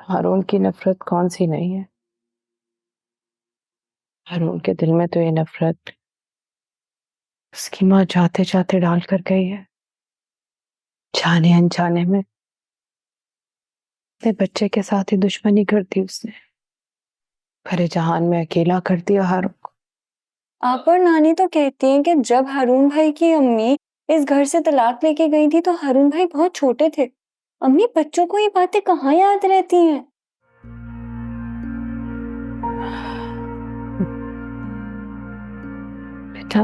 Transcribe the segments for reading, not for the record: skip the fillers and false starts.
हारून की नफरत कौन सी नहीं है। हारून के दिल में तो ये नफरत उसकी माँ जाते जाते डाल कर गई है। जाने अनजाने में अपने बच्चे के साथ ही दुश्मनी कर दी उसने। भरे जहान में अकेला कर दिया हारून को। आप और नानी तो कहती हैं कि जब हारून भाई की अम्मी इस घर से तलाक लेके गई थी तो हारून भाई बहुत छोटे थे। अम्मी, बच्चों को ये बातें कहाँ याद रहती हैं? बेटा,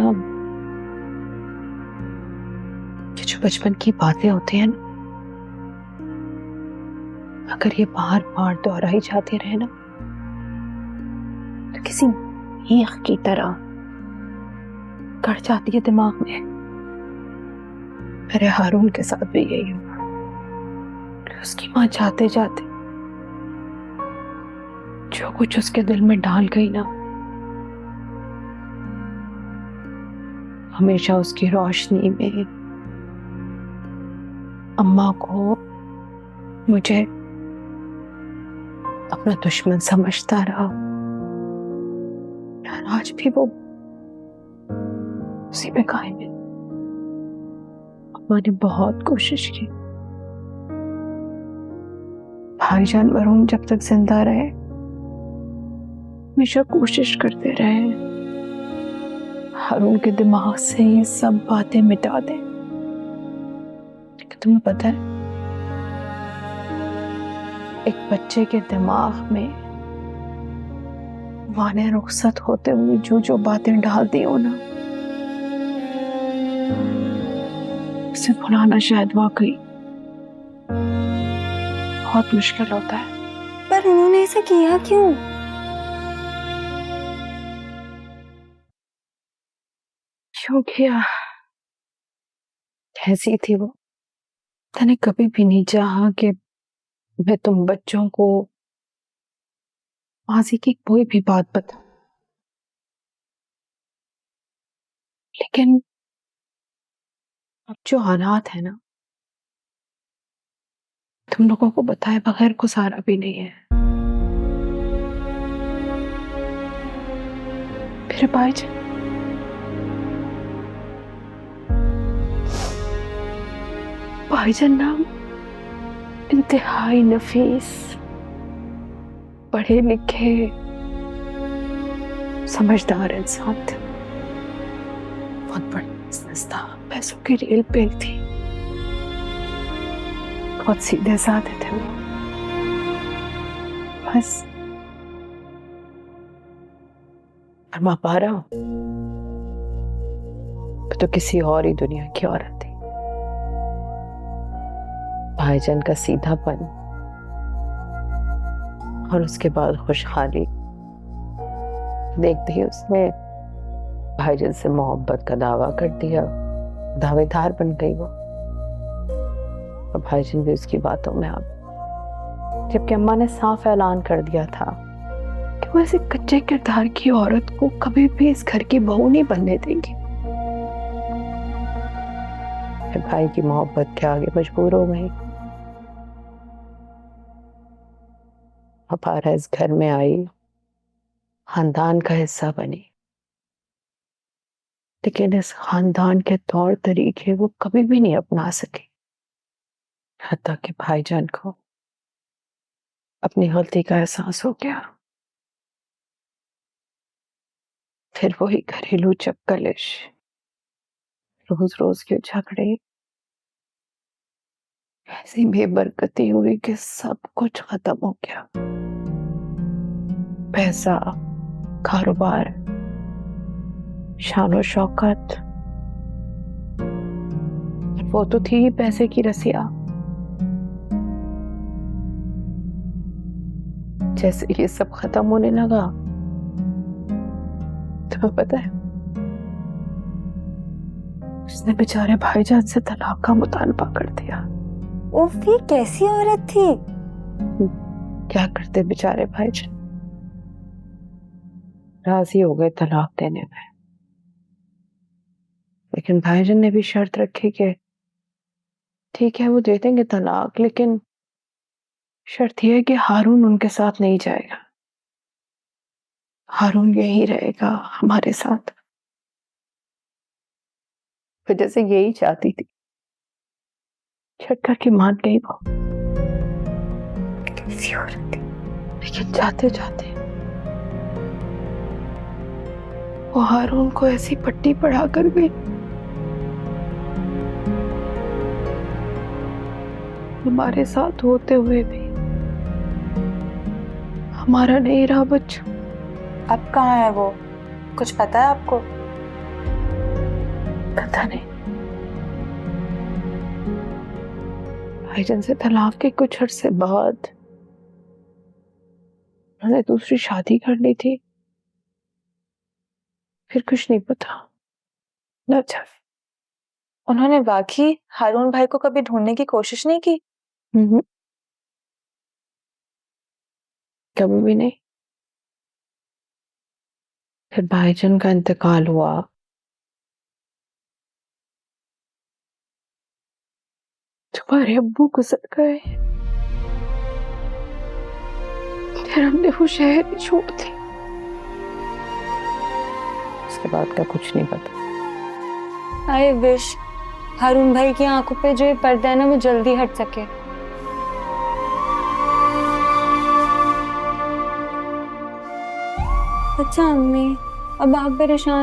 ये जो बचपन की बातें होती हैं ना, अगर ये बार बार दोहराई जाती रहे ना तो किसी ईख की तरह गड़ जाती है दिमाग में। मेरे हारून के साथ भी यही हुआ कि उसकी माँ जाते जाते जो कुछ उसके दिल में डाल गई ना, हमेशा उसकी रोशनी में अम्मा को, मुझे अपना दुश्मन समझता रहा। और आज भी वो उसी में कायम है। अम्मा ने बहुत कोशिश की, भाईजान वरुण जब तक जिंदा रहे हमेशा कोशिश करते रहे हारून के दिमाग से ये सब बातें मिटा दे। तुम्हें पता है, एक बच्चे के दिमाग में माँ ने रुखसत होते हुए जो जो बातें डाल दी हो ना, उसे भुलाना शायद वाकई बहुत मुश्किल होता है। पर उन्होंने ऐसा किया क्यों? क्यों किया? कैसी थी वो? मैंने कभी भी नहीं चाहा कि मैं तुम बच्चों को माजी की कोई भी बात बताऊं, लेकिन अब जो हालात है ना, तुम लोगों को बताए बगैर गुजारा भी नहीं है। फिर भाईजान, भाईजान नाम इंतहाई नफीस, पढ़े लिखे, समझदार इंसान थे। बहुत बड़ा बिजनेस था, पैसों की रेल पेल थी। बहुत सीधे साधे थे वो। बस मैं पा रहा हूं, तो किसी और ही दुनिया की औरत थी। भाईजान का सीधापन और उसके बाद खुशहाली देखते ही उसने भाईजान से मोहब्बत का दावा कर दिया। दावेदार बन गई वो, और भाईजान भी उसकी बातों में आ गए। जबकि अम्मा ने साफ ऐलान कर दिया था कि वो ऐसे कच्चे किरदार की औरत को कभी भी इस घर की बहू नहीं बनने देंगी। फिर भाई की मोहब्बत के आगे मजबूर हो गई। अपारा इस घर में आई, खानदान का हिस्सा बनी, लेकिन इस खानदान के तौर तरीके वो कभी भी नहीं अपना सकी। हत्ता कि भाईजान को अपनी गलती का एहसास हो गया। फिर वही घरेलू चपकलिश, रोज रोज के झगड़े, ऐसी बेबरकती हुई कि सब कुछ खत्म हो गया। पैसा, कारोबार, शान और शौकत, वो तो थी ही पैसे की रसिया। जैसे ये सब खत्म होने लगा, तुम्हें पता है, उसने बेचारे भाईजान से तलाक का मुतालबा कर दिया। उफ, ये कैसी औरत थी? क्या करते बेचारे भाईजान, राजी हो गए तलाक देने में। लेकिन भाईजान ने भी शर्त रखी कि ठीक है वो दे देंगे तलाक, लेकिन शर्त यह है कि हारून उनके साथ नहीं जाएगा। हारून यही रहेगा हमारे साथ। वजह से यही चाहती थी, छट करके मान गई वो। लेकिन जाते जाते वो हारून को ऐसी पट्टी पढ़ा कर गई, हमारे साथ होते हुए भी हमारा नहीं रहा बच्चा। अब कहाँ है वो? कुछ पता है आपको? पता नहीं। भाईजान से तलाक के कुछ अरसे बाद उन्होंने दूसरी शादी कर ली थी। फिर कुछ नहीं पता, न जाने। उन्होंने वाकई हारून भाई को कभी ढूंढने की कोशिश नहीं की? कभी भी नहीं। फिर भाईजान का इंतकाल हुआ, तुम्हारे अब्बू गुजर गए, फिर हमने वो शहर ही छोड़ दी। उसके बाद का कुछ नहीं पता। आई विश हारून भाई की आंखों पे जो ये पर्दा है ना वो जल्दी हट सके। अच्छा अम्मी, अब आप परेशान